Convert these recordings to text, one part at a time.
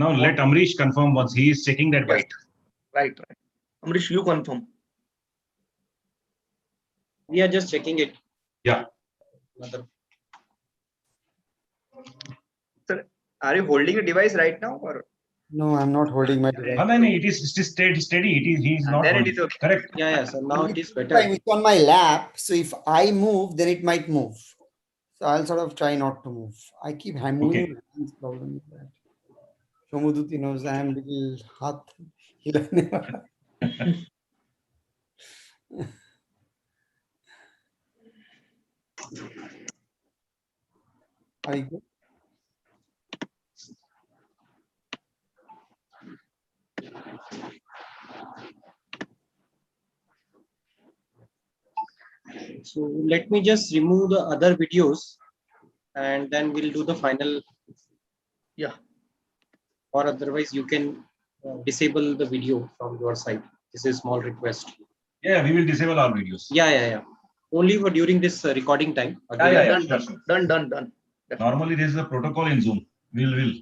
Now let Amrish confirm once he is checking that bite. Right. Amrish, you confirm. We are just checking it. Yeah. Sir, are you holding the device right now or? No, I'm not holding my device. No, it is steady. He is not then holding. it is okay. Correct. Yeah. So now it is better. It's on my lap, so if I move, then it might move. So I'll sort of try not to move. I keep moving. Okay. Hands problem with that. Shomuduti knows I am little hot. Are you good? So let me just remove the other videos and then we'll do the final. Yeah. Or otherwise you can disable the video from your side. This is a small request. Yeah, we will disable our videos. Yeah. Only for during this recording time. Done. Definitely. Normally, there is a protocol in Zoom. Will.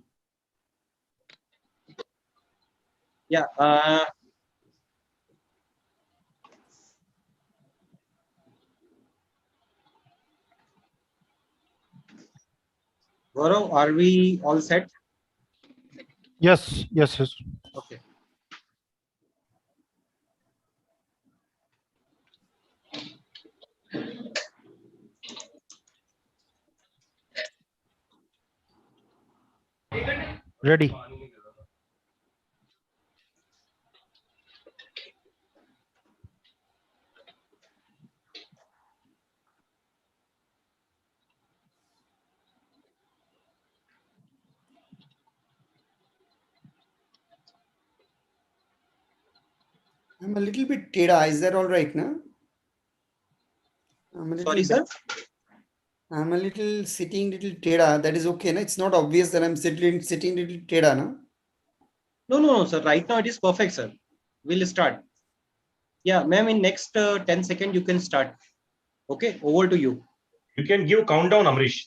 Yeah. Gaurav, are we all set? Yes. Okay. Ready. I'm a little bit teda. Is that all right now? Sorry, sir. I'm a little sitting little teda. That is okay. No? It's not obvious that I'm sitting little teda. No? No, sir. Right now it is perfect, sir. We'll start. Yeah, ma'am, in next 10 seconds you can start. Okay, over to you. You can give countdown, Amrish.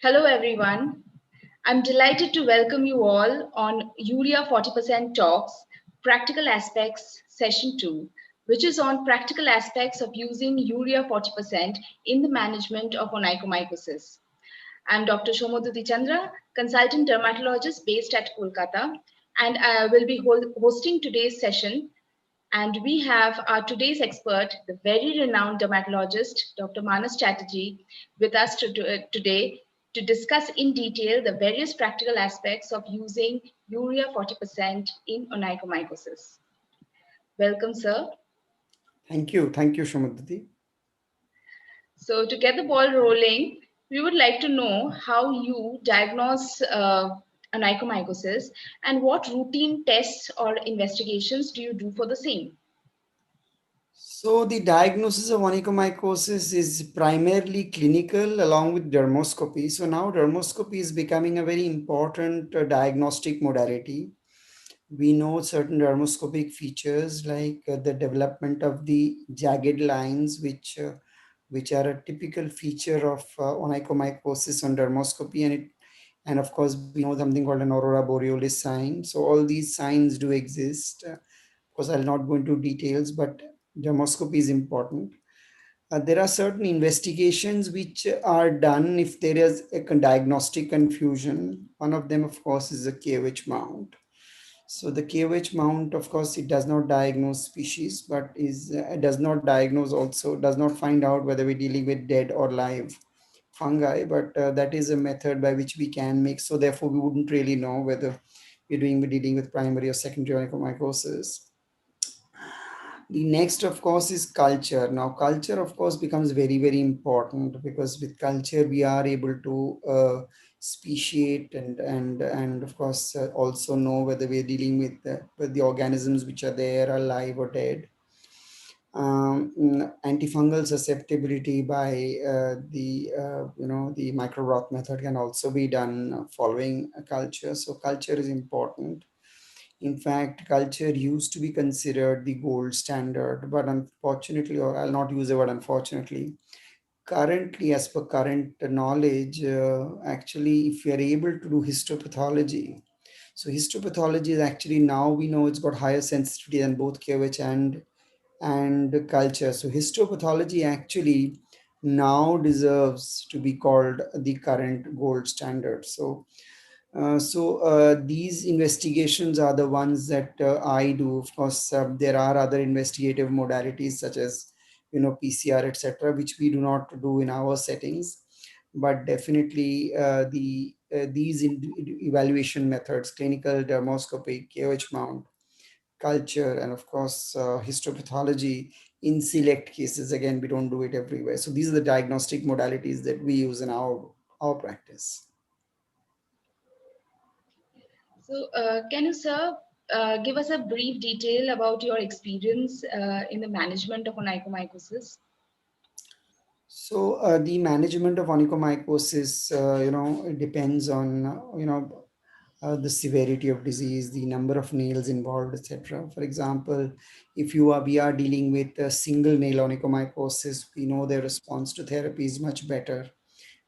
Hello everyone. I'm delighted to welcome you all on Urea 40% Talks Practical Aspects Session 2, which is on practical aspects of using Urea 40% in the management of onychomycosis. I'm Dr. Shomoduti Chandra, consultant dermatologist based at Kolkata, and I will be hosting today's session. And we have our today's expert, the very renowned dermatologist, Dr. Manas Chatterjee, with us today to discuss in detail the various practical aspects of using Urea 40% in onychomycosis. Welcome, sir. Thank you, Shomuduti. So to get the ball rolling, we would like to know how you diagnose onychomycosis and what routine tests or investigations do you do for the same? So the diagnosis of onychomycosis is primarily clinical along with dermoscopy. So now dermoscopy is becoming a very important diagnostic modality. We know certain dermoscopic features like the development of the jagged lines, which are a typical feature of onychomycosis on dermoscopy, and of course we know something called an aurora borealis sign. So all these signs do exist. Of course, I'll not go into details, but dermoscopy is important. There are certain investigations which are done if there is a diagnostic confusion. One of them, of course, is a KOH mount. So the KOH mount, of course, it does not diagnose species, but does not find out whether we're dealing with dead or live fungi. But that is a method by which we can make. So therefore, we wouldn't really know whether we're dealing with primary or secondary onychomycosis. The next, of course, is culture. Now, culture, of course, becomes very, very important because with culture, we are able to speciate and of course, also know whether we're dealing with the organisms which are there, alive or dead. Antifungal susceptibility by the micro broth method can also be done following a culture. So culture is important. In fact, culture used to be considered the gold standard, but unfortunately, or I'll not use the word unfortunately, currently, as per current knowledge, actually, if we are able to do histopathology, so histopathology is actually, now we know it's got higher sensitivity than both KOH and culture. So histopathology actually now deserves to be called the current gold standard. These investigations are the ones that I do. Of course, there are other investigative modalities such as PCR, etc., which we do not do in our settings. But definitely, these evaluation methods, clinical, dermoscopy, KOH mount, culture, and of course histopathology in select cases. Again, we don't do it everywhere. So these are the diagnostic modalities that we use in our practice. So, can you, sir, give us a brief detail about your experience in the management of onychomycosis? So the management of onychomycosis, it depends on the severity of disease, the number of nails involved, etc. For example, if we are dealing with a single nail onychomycosis, we know their response to therapy is much better.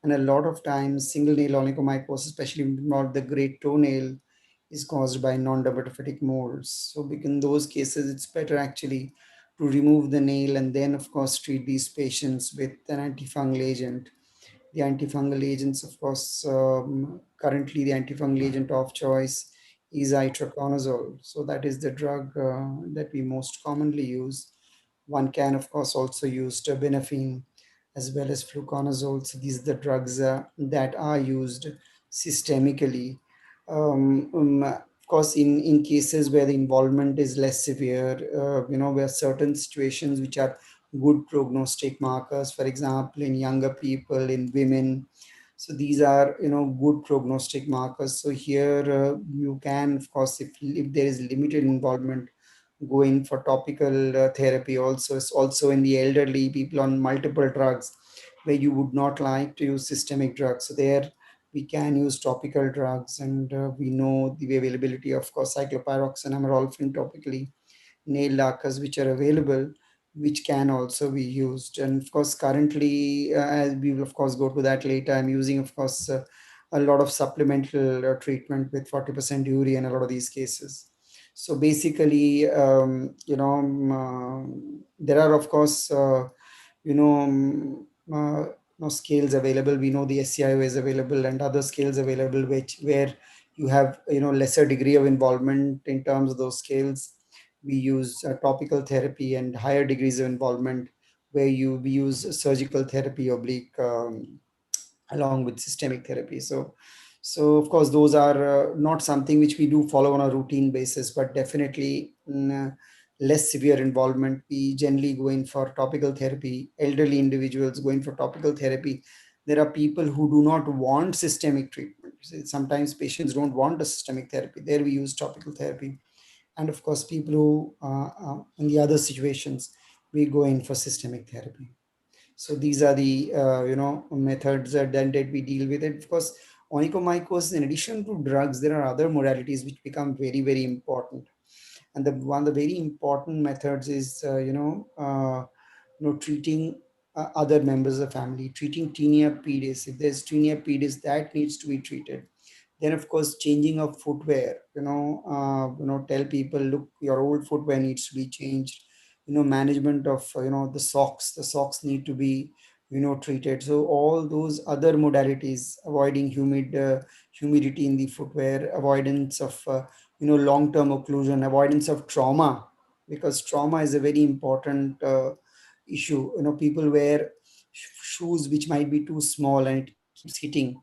And a lot of times, single nail onychomycosis, especially not the great toenail, is caused by non-dermatophytic molds. So in those cases, it's better actually to remove the nail and then, of course, treat these patients with an antifungal agent. The antifungal agents, of course, currently the antifungal agent of choice is itraconazole. So that is the drug that we most commonly use. One can, of course, also use terbinafine as well as fluconazole. So these are the drugs that are used systemically. Of course, in cases where the involvement is less severe, where certain situations which are good prognostic markers, for example, in younger people, in women. So these are, good prognostic markers. So here you can, of course, if there is limited involvement, go in for topical therapy. Also, it's also in the elderly people on multiple drugs where you would not like to use systemic drugs. So there we can use topical drugs, and we know the availability of course cyclopyroxene, amorolfine topically, nail lacquers which are available, which can also be used. And of course currently, as we will of course go to that later, I'm using of course a lot of supplemental treatment with 40% urea in a lot of these cases. So basically, there are of course you know um, uh, scales available. We know the SCIO is available and other scales available, which where you have lesser degree of involvement in terms of those scales. We use topical therapy, and higher degrees of involvement where we use surgical therapy oblique, along with systemic therapy. So of course those are not something which we do follow on a routine basis, but definitely less severe involvement, we generally go in for topical therapy. Elderly individuals go in for topical therapy. There are people who do not want systemic treatment. Sometimes patients don't want a systemic therapy. There we use topical therapy. And of course people who in the other situations, we go in for systemic therapy. So these are the methods that we deal with it. Of course, onychomycosis, in addition to drugs, there are other modalities which become very, very important. And the one of the very important methods is treating other members of the family, treating tinea pedis. If there's tinea pedis, that needs to be treated. Then of course changing of footwear, tell people, look, your old footwear needs to be changed. Management of the socks need to be treated. So all those other modalities, avoiding humidity in the footwear, avoidance of long term occlusion, avoidance of trauma, because trauma is a very important issue. People wear shoes which might be too small, and it keeps hitting,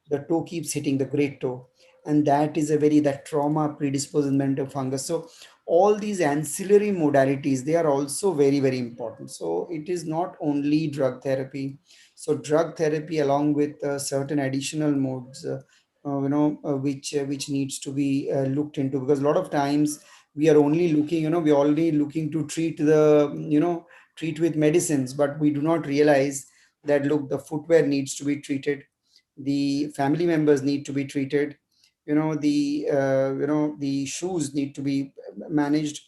the toe keeps hitting the great toe, and that trauma predisposes to fungus. So all these ancillary modalities, they are also very, very important. So it is not only drug therapy. So drug therapy along with certain additional modes which needs to be looked into, because a lot of times we are only looking, we're only looking to treat treat with medicines, but we do not realize that, look, the footwear needs to be treated, the family members need to be treated, the shoes need to be managed.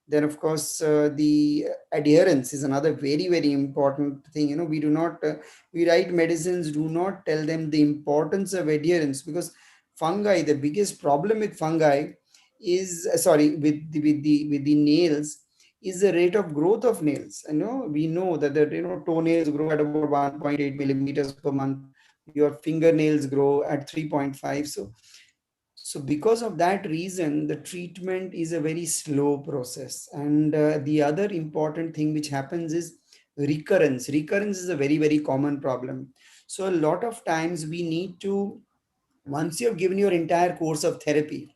Then of course, the adherence is another very very important thing. We do not we write medicines, do not tell them the importance of adherence, because fungi, the biggest problem with fungi is sorry, with the nails, is the rate of growth of nails. We know that the toenails grow at about 1.8 millimeters per month, your fingernails grow at 3.5. So because of that reason, the treatment is a very slow process. And the other important thing which happens is recurrence is a very very common problem. So a lot of times we need to, once you have given your entire course of therapy,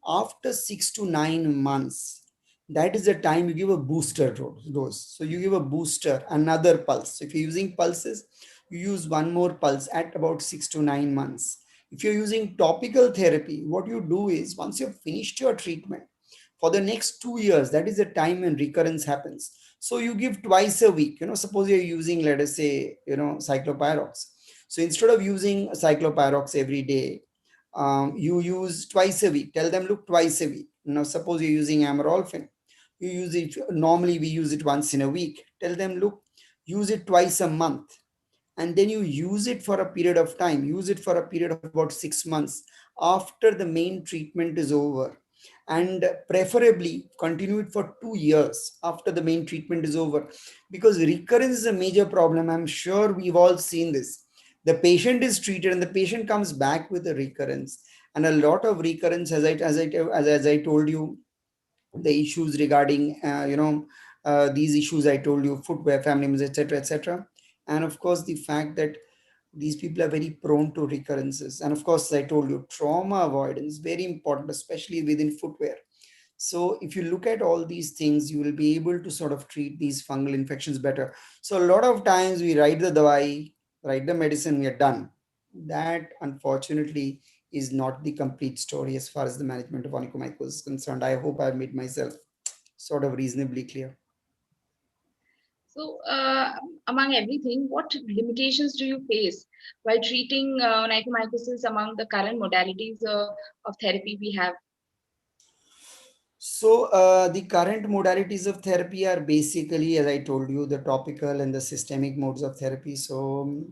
after 6 to 9 months, that is the time you give a booster dose. So you give a booster, another pulse. So if you're using pulses, you use one more pulse at about 6 to 9 months. If you're using topical therapy, what you do is, once you've finished your treatment, for the next 2 years, that is the time when recurrence happens. So you give twice a week. Suppose you're using, let us say, cyclopyrox. So instead of using cyclopyrox every day, you use twice a week. Tell them, look, twice a week. Now, suppose you're using amorolfine, you use it, normally we use it once in a week. Tell them, look, use it twice a month. And then you use it for a period of time, use it for a period of about 6 months after the main treatment is over. And preferably continue it for 2 years after the main treatment is over, because recurrence is a major problem. I'm sure we've all seen this. The patient is treated and the patient comes back with a recurrence, and a lot of recurrence, as I told you, the issues regarding these issues I told you, footwear, family members, etc., etc. And of course the fact that these people are very prone to recurrences. And of course, I told you, trauma avoidance very important, especially within footwear. So if you look at all these things, you will be able to sort of treat these fungal infections better. So a lot of times we write the dawai, write the medicine, we are done. That unfortunately is not the complete story as far as the management of onychomycosis is concerned. I hope I've made myself sort of reasonably clear. So, among everything, what limitations do you face while treating onychomycosis among the current modalities of therapy we have? So the current modalities of therapy are basically, as I told you, the topical and the systemic modes of therapy. So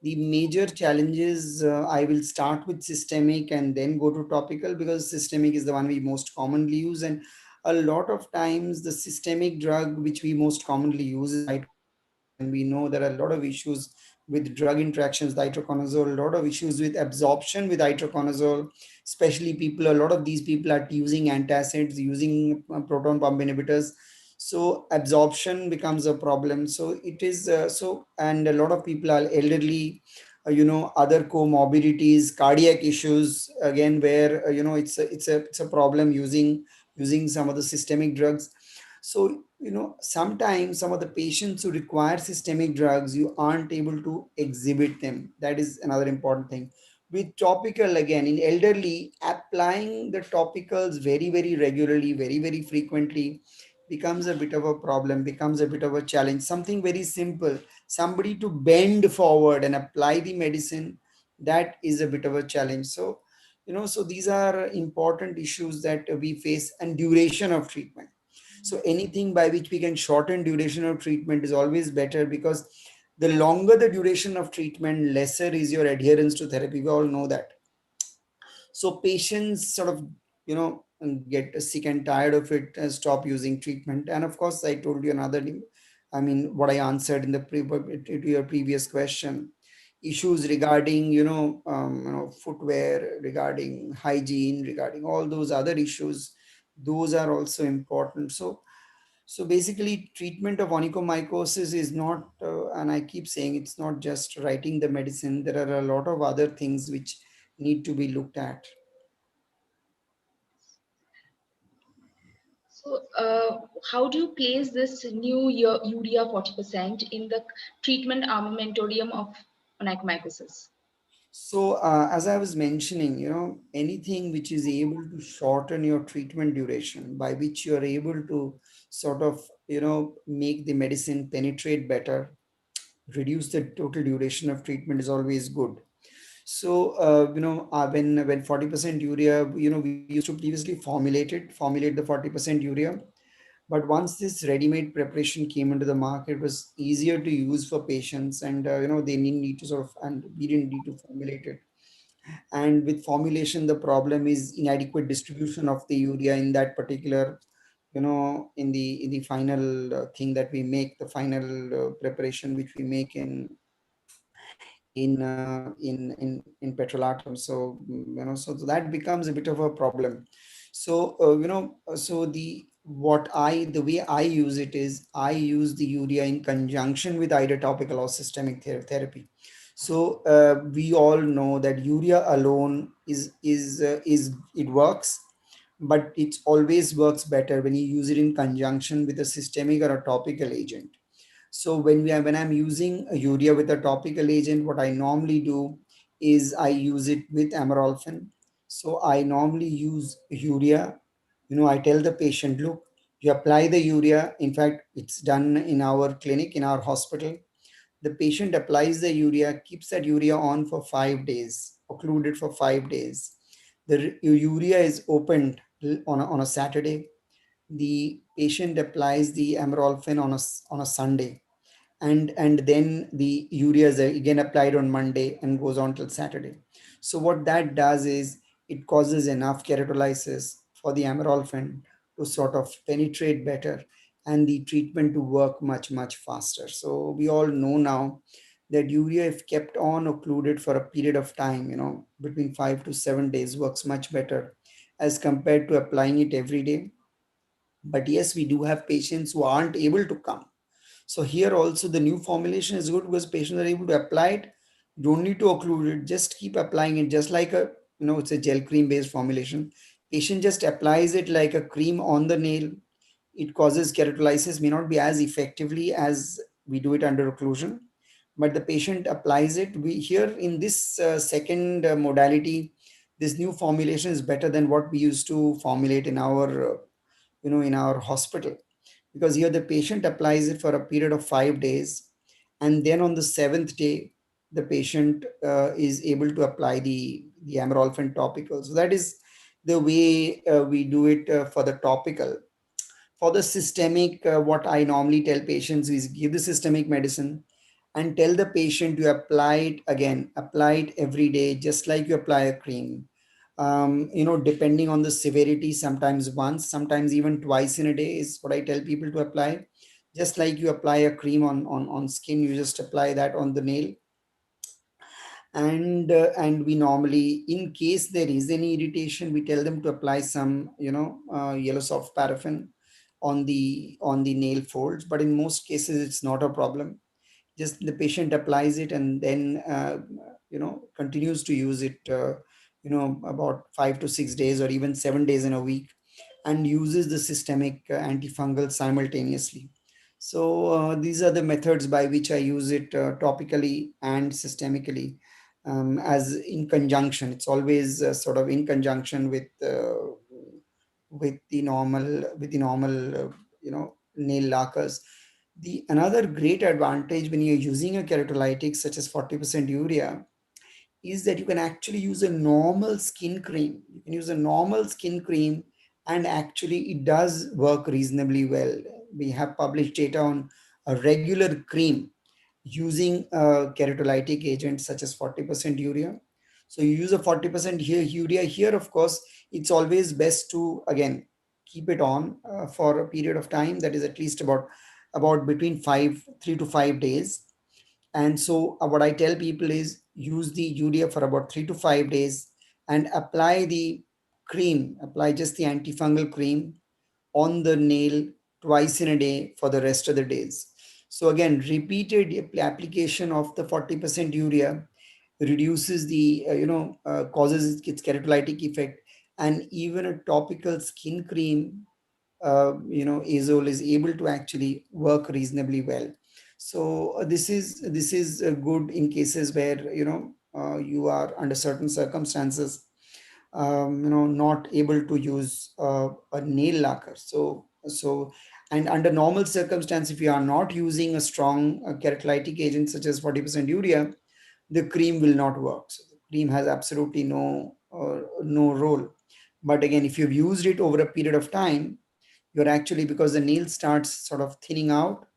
the major challenges, I will start with systemic and then go to topical, because systemic is the one we most commonly use. And a lot of times the systemic drug which we most commonly use is itraconazole, and we know there are a lot of issues with drug interactions with itraconazole, a lot of issues with absorption with itraconazole, especially people, a lot of these people are using antacids, using proton pump inhibitors. So absorption becomes a problem. So it is and a lot of people are elderly, other comorbidities, cardiac issues, again, where it's a problem using some of the systemic drugs. So sometimes some of the patients who require systemic drugs, you aren't able to exhibit them. That is another important thing. With topical, again, in elderly, applying the topicals very very regularly, very very frequently, becomes a bit of a problem, becomes a bit of a challenge. Something very simple, somebody to bend forward and apply the medicine, that is a bit of a challenge. So these are important issues that we face. And duration of treatment, so anything by which we can shorten duration of treatment is always better, because the longer the duration of treatment, lesser is your adherence to therapy. We all know that. So patients sort of, get sick and tired of it and stop using treatment. And of course, I told you another, I mean, what I answered in the to your previous question, issues regarding, footwear, regarding hygiene, regarding all those other issues, those are also important. So basically, treatment of onychomycosis is not, and I keep saying, it's not just writing the medicine. There are a lot of other things which need to be looked at. So, how do you place this new urea 40% in the treatment armamentarium of onychomycosis? So, as I was mentioning, anything which is able to shorten your treatment duration, by which you are able to sort of, make the medicine penetrate better, reduce the total duration of treatment is always good. So, when 40% urea, we used to previously formulate the 40% urea. But once this ready-made preparation came into the market, it was easier to use for patients, and they didn't need to sort of, and we didn't need to formulate it. And with formulation, the problem is inadequate distribution of the urea in that particular, in the final thing that we make, the final preparation which we make in petrolatum. So so that becomes a bit of a problem. So so the way I use it is, I use the urea in conjunction with either topical or systemic therapy. So we all know that urea alone is it works, but it always works better when you use it in conjunction with a systemic or a topical agent. So when I'm using a urea with a topical agent, what I normally do is I use it with amorolfin. So I normally use urea. I tell the patient, look, you apply the urea. In fact, it's done in our clinic, in our hospital. The patient applies the urea, keeps that urea on for 5 days, occluded for 5 days. The urea is opened on a Saturday. The patient applies the amorolfin on a Sunday, and then the urea is again applied on Monday and goes on till Saturday. So what that does is, it causes enough keratolysis for the amorolfin to sort of penetrate better, and the treatment to work much faster. So we all know now that urea, if kept on occluded for a period of time, between 5 to 7 days, works much better as compared to applying it every day. But yes, we do have patients who aren't able to come. So here also the new formulation is good because patients are able to apply it. You don't need to occlude it. Just keep applying it, just like it's a gel cream based formulation. Patient just applies it like a cream on the nail. It causes keratolysis, may not be as effectively as we do it under occlusion, but the patient applies it. We here in this second modality, this new formulation is better than what we used to formulate in our in our hospital, because here the patient applies it for a period of 5 days, and then on the seventh day the patient is able to apply the amorolfin topical. So that is the way we do it for the topical. For the systemic, what I normally tell patients is, give the systemic medicine and tell the patient to apply it again, apply it every day, just like you apply a cream. Depending on the severity, sometimes once, sometimes even twice in a day is what I tell people to apply. Just like you apply a cream on skin, you just apply that on the nail. And we normally, in case there is any irritation, we tell them to apply some yellow soft paraffin on the nail folds. But in most cases it's not a problem. Just the patient applies it and then continues to use it about 5 to 6 days or even 7 days in a week, and uses the systemic antifungal simultaneously. So these are the methods by which I use it topically and systemically, as in conjunction. It's always sort of in conjunction with the normal nail lacquers. The another great advantage when you're using a keratolytic such as 40% urea is that you can actually use a normal skin cream. You can use a normal skin cream, and actually it does work reasonably well. We have published data on a regular cream using a keratolytic agent such as 40% urea. So you use a 40% urea here. Of course, it's always best to again keep it on for a period of time that is at least about between 3 to 5 days. And so what I tell people is, use the urea for about 3 to 5 days and apply the cream, apply just the antifungal cream on the nail twice in a day for the rest of the days. So again, repeated application of the 40% urea reduces the, causes its keratolytic effect. And even a topical skin cream, azole is able to actually work reasonably well. So this is good in cases where you are under certain circumstances, not able to use a nail lacquer. And under normal circumstance, if you are not using a strong keratolytic agent such as 40% urea, the cream will not work. So the cream has absolutely no role. But again, if you've used it over a period of time, you're actually, because the nail starts sort of thinning out,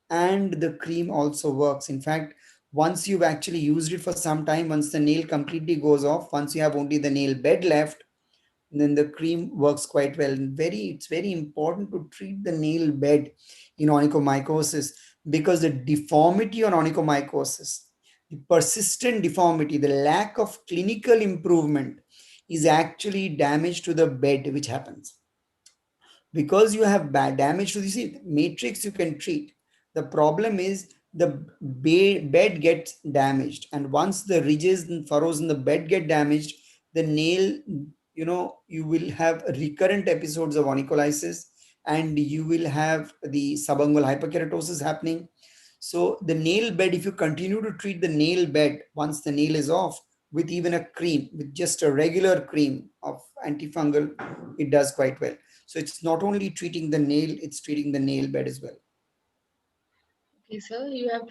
and the cream also works. In fact, once you've actually used it for some time, once the nail completely goes off, once you have only the nail bed left, then the cream works quite well. And it's very important to treat the nail bed in onychomycosis, because the deformity on onychomycosis, the persistent deformity, the lack of clinical improvement, is actually damage to the bed which happens. Because you have bad damage to the, see, matrix you can treat. The problem is the bed gets damaged, and once the ridges and furrows in the bed get damaged, the nail, you will have recurrent episodes of onycholysis, and you will have the subungual hyperkeratosis happening. So the nail bed, if you continue to treat the nail bed once the nail is off with even a cream, with just a regular cream of antifungal, it does quite well. So it's not only treating the nail, it's treating the nail bed as well. Okay, sir, you have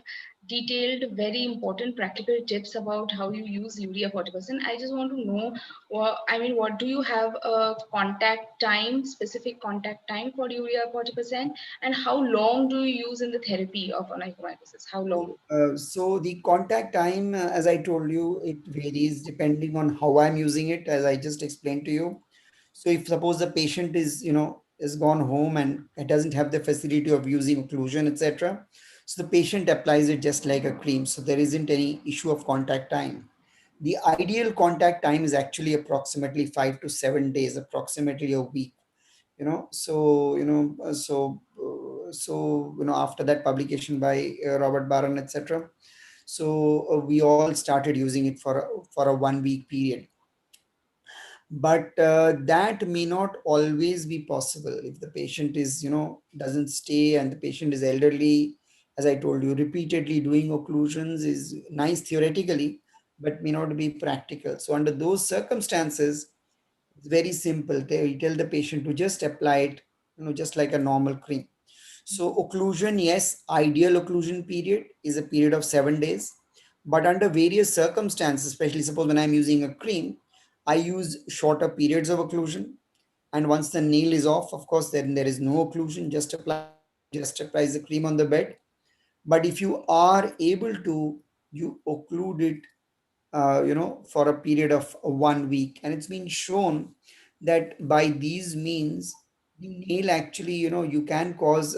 detailed very important practical tips about how you use urea 40%. I just want to know, what do you have a contact time, specific contact time for urea 40%, and how long do you use in the therapy of onychomycosis? How long? So the contact time, as I told you, it varies depending on how I'm using it, as I just explained to you. So if suppose the patient is gone home and it doesn't have the facility of using occlusion, etc., so the patient applies it just like a cream. So there isn't any issue of contact time. The ideal contact time is actually approximately 5 to 7 days, approximately a week. After that publication by Robert Barron, etc., so we all started using it for a 1 week period. But that may not always be possible if the patient is, doesn't stay, and the patient is elderly. As I told you, repeatedly doing occlusions is nice theoretically, but may not be practical. So under those circumstances, it's very simple. We tell the patient to just apply it, just like a normal cream. So occlusion, yes, ideal occlusion period is a period of 7 days. But under various circumstances, especially suppose when I'm using a cream, I use shorter periods of occlusion. And once the nail is off, of course, then there is no occlusion, just applies the cream on the bed. But if you are able to, you occlude it for a period of 1 week. And it's been shown that by these means, the nail actually, you can cause,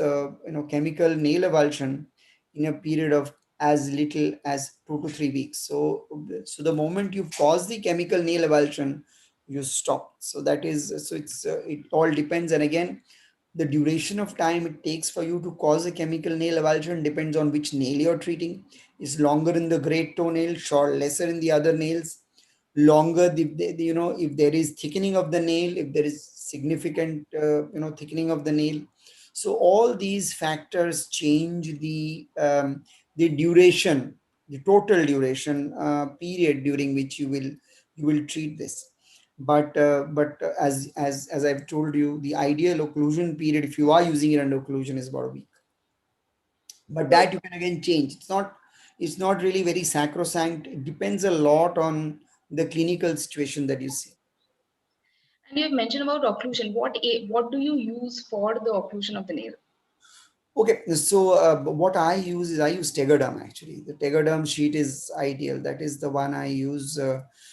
chemical nail avulsion in a period of as little as 2 to 3 weeks. So the moment you cause the chemical nail avulsion, you stop. So it all depends. And again, the duration of time it takes for you to cause a chemical nail avulsion depends on which nail you're treating. Is longer in the great toenail, short, lesser in the other nails. Longer, if there is thickening of the nail, if there is significant, thickening of the nail. So all these factors change the duration, the total duration period during which you will treat this. But as I've told you, the ideal occlusion period, if you are using it under occlusion, is about a week. But that you can again change. It's not really very sacrosanct. It depends a lot on the clinical situation that you see. And you have mentioned about occlusion. What do you use for the occlusion of the nail? Okay, so what I use Tegaderm actually. The Tegaderm sheet is ideal. That is the one I use.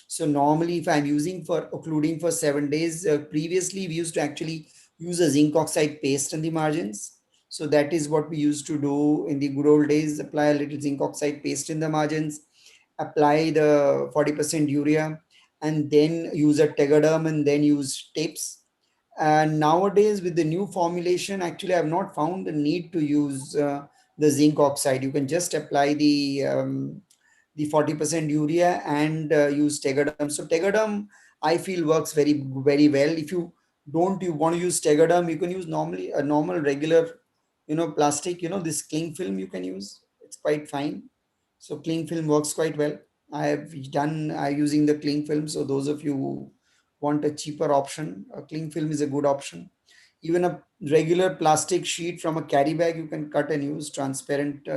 So normally, if I'm using for occluding for 7 days, previously we used to actually use a zinc oxide paste in the margins. So that is what we used to do in the good old days. Apply a little zinc oxide paste in the margins, apply the 40% urea, and then use a Tegaderm, and then use tapes. And nowadays, with the new formulation, actually, I've not found the need to use the zinc oxide. You can just apply the 40% urea and use Tegaderm. So Tegaderm, I feel, works very, very well. If you want to use Tegaderm, you can use normally a normal regular, plastic, this cling film you can use. It's quite fine. So cling film works quite well. I have done using the cling film. So those of you who want a cheaper option, a cling film is a good option. Even a regular plastic sheet from a carry bag you can cut and use transparent,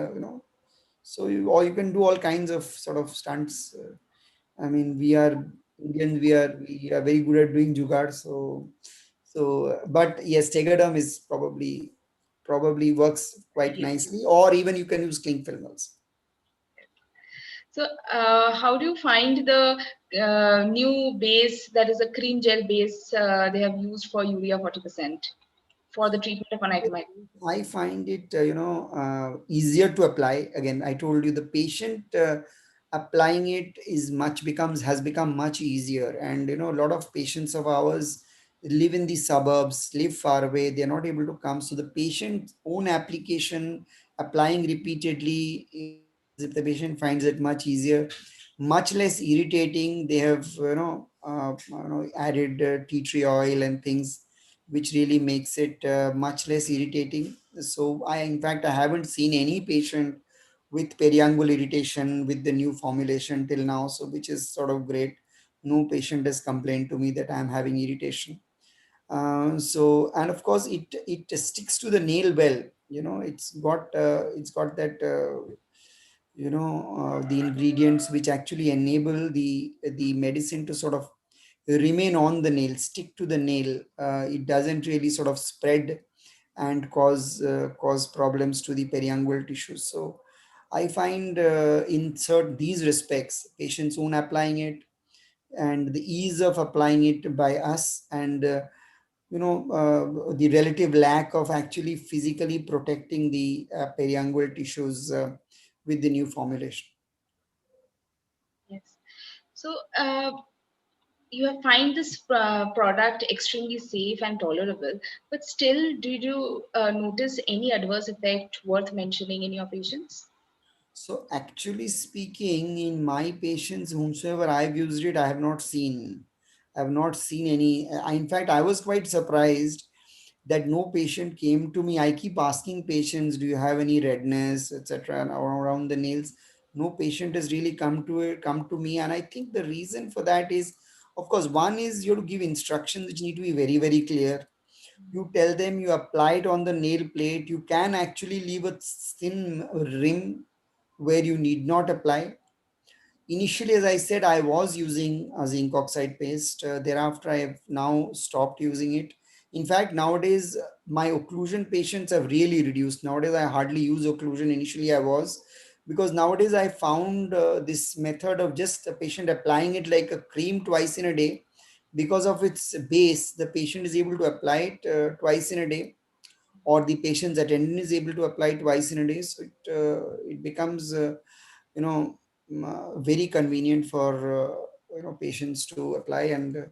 So or you can do all kinds of sort of stunts. I mean, we are Indians. We are very good at doing jugaad. But yes, Tegaderm is probably works quite Yes. nicely. Or even you can use cling film also. So, how do you find the new base that is a cream gel base they have used for urea 40% for the treatment of onychomycosis? I find it, easier to apply. Again, I told you the patient applying it has become much easier. And a lot of patients of ours live in the suburbs, live far away. They are not able to come. So the patient's own application, applying repeatedly, is if the patient finds it much easier, much less irritating. They have, added tea tree oil and things which really makes it much less irritating. So in fact, I haven't seen any patient with periangular irritation with the new formulation till now. So which is sort of great. No patient has complained to me that I'm having irritation. And of course, it sticks to the nail well. It's got that. The ingredients which actually enable the medicine to sort of remain on the nail, stick to the nail. It doesn't really sort of spread and cause problems to the periangular tissues. So I find, these respects, patients own applying it and the ease of applying it by us, and the relative lack of actually physically protecting the periangular tissues with the new formulation. Yes. So, you have find this product extremely safe and tolerable, but still, did you notice any adverse effect worth mentioning in your patients? So actually speaking, in my patients, whomsoever I've used it, I have not seen any. In fact, I was quite surprised that no patient came to me. I keep asking patients, do you have any redness, etc., around the nails? No patient has really come to me, and I think the reason for that is, of course, one is you have to give instructions which need to be very, very clear. You tell them you apply it on the nail plate. You can actually leave a thin rim where you need not apply. Initially, as I said, I was using a zinc oxide paste. Thereafter, I have now stopped using it. In fact, nowadays, my occlusion patients have really reduced. Nowadays, I hardly use occlusion. Initially, I was, because nowadays I found this method of just the patient applying it like a cream twice in a day. Because of its base, the patient is able to apply it twice in a day, or the patient's attendant is able to apply it twice in a day. So it becomes you know very convenient for patients to apply. And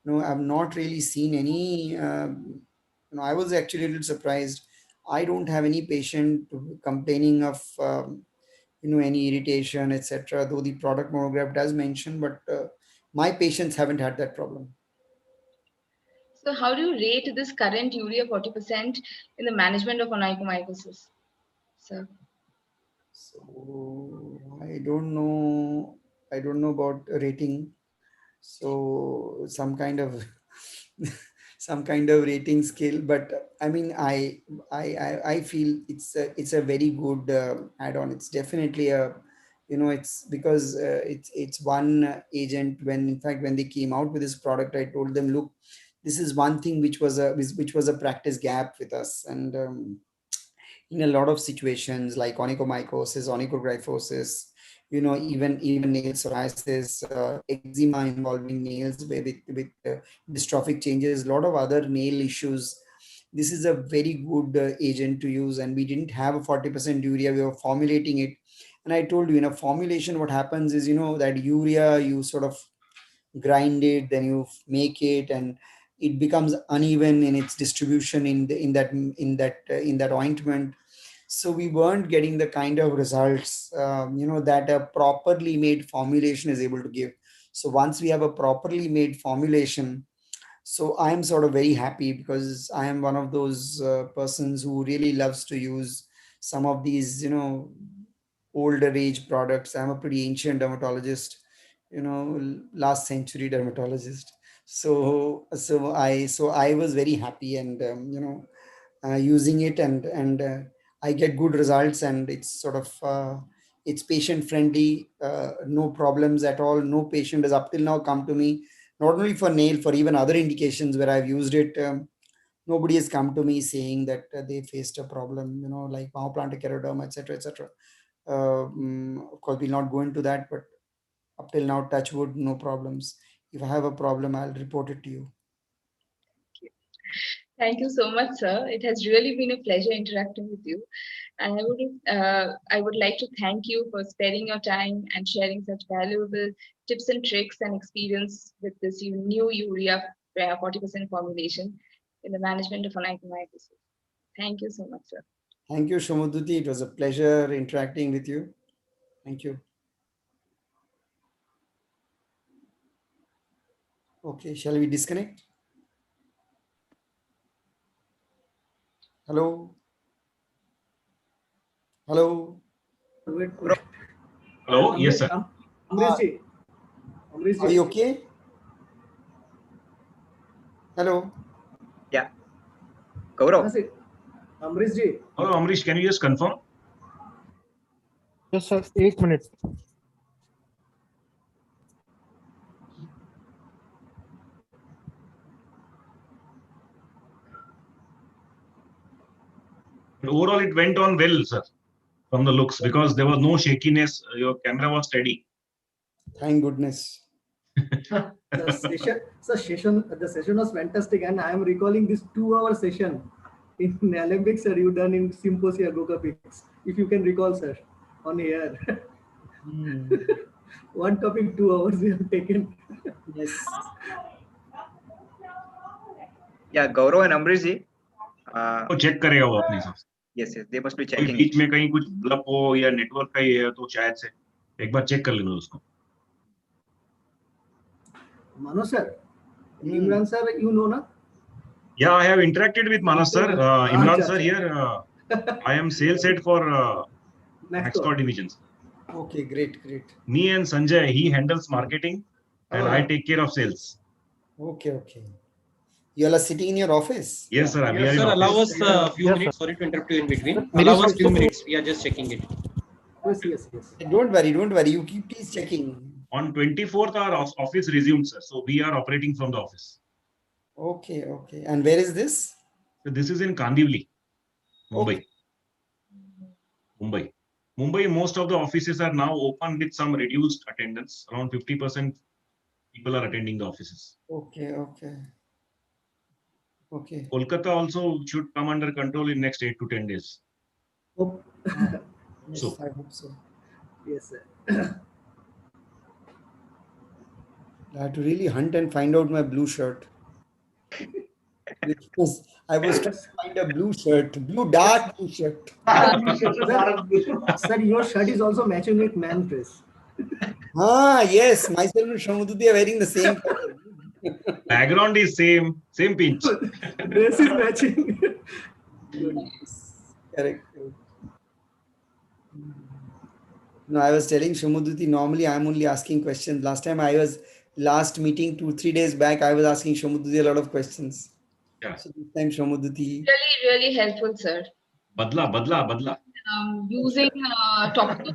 I've not really seen any. I was actually a little surprised. I don't have any patient complaining of any irritation, etc., though the product monograph does mention, but my patients haven't had that problem. So, how do you rate this current urea 40% in the management of onychomycosis? So, So I don't know about rating. So some kind of some kind of rating scale. But I mean, I feel it's a very good add-on. It's definitely it's because it's one agent. When in fact, when they came out with this product, I told them, look, this is one thing which was a practice gap with us. And in a lot of situations like onychomycosis, onychogryphosis, even nail psoriasis, eczema involving nails with dystrophic changes, a lot of other nail issues. This is a very good agent to use, and we didn't have a 40% urea. We were formulating it, and I told you, in a formulation, what happens is, that urea, you sort of grind it, then you make it, and it becomes uneven in its distribution in that ointment. So we weren't getting the kind of results that a properly made formulation is able to give. So once we have a properly made formulation, so I am sort of very happy, because I am one of those persons who really loves to use some of these older age products. I'm a pretty ancient dermatologist, last century dermatologist. So I was very happy, and using it, and I get good results, and it's sort of it's patient friendly, no problems at all. No patient has up till now come to me, not only for nail, for even other indications where I've used it. Nobody has come to me saying that they faced a problem, like plantar keroderma, etc., etc. Of course, we'll not go into that, but up till now, touch wood, no problems. If I have a problem, I'll report it to you. Thank you so much, sir. It has really been a pleasure interacting with you. And I would like to thank you for sparing your time and sharing such valuable tips and tricks and experience with this new urea 40% formulation in the management of onychomycosis. Thank you so much, sir. Thank you, Shomuduti. It was a pleasure interacting with you. Thank you. Okay, shall we disconnect? Hello? Hello? Wait. Hello? Yes, sir. Amrish Are ji. you okay? Hello? Yeah. Gaurav. Amrish ji. Hello, Amrish, can you just confirm? Yes, sir. 8 minutes. And overall, it went on well, sir, from the looks, because there was no shakiness. Your camera was steady. Thank goodness. The session was fantastic, and I am recalling this 2-hour session in Alembic, sir, you done in Symposia Gokapics. If you can recall, sir, on air. One topic, 2 hours we have taken. Yes. Yeah, Gaurav and Amrish ji. तो check करेगा वो अपने हिसाब से. Yes, they must be कोई checking. बीच में कहीं कुछ ब्लप हो या नेटवर्क का ही है तो शायद से एक बार चेक कर लेना उसको. Mano sir, Imran sir, you know na? Yeah, I have interacted with Manas sir. Imran Acha, sir acha. here. I am sales head for Maxcore divisions. Okay, great. Me and Sanjay, he handles marketing and I take care of sales. Okay. You all are sitting in your office? Yes, sir. We are in Sir, allow office. us a few Yes, minutes. Sorry to interrupt you in between. मेरी Allow us बात few तो- minutes. We are just checking it. Yes. Don't worry. You keep please checking. On 24th, our office resumed, sir. So we are operating from the office. Okay. And where is this? So this is in Kandivali, Mumbai. Okay. Mumbai, most of the offices are now open with some reduced attendance. Around 50% people are attending the offices. Okay. Kolkata also should come under control in next 8 to 10 days. Hope. Yes, So. I hope so. Yes, sir. I had to really hunt and find out my blue shirt. Because I was trying to find a dark blue shirt. Sir, your shirt is also matching with man dress. Yes, myself and Shamuduti are wearing the same color. Background is same pinch. Dress is matching. Correct. No, I was telling Shamuduti, normally I'm only asking questions. Last meeting 2-3 days back, I was asking Shamuduti a lot of questions. Yeah. So this time Shamuduti. Really helpful, sir. Badla. Using topical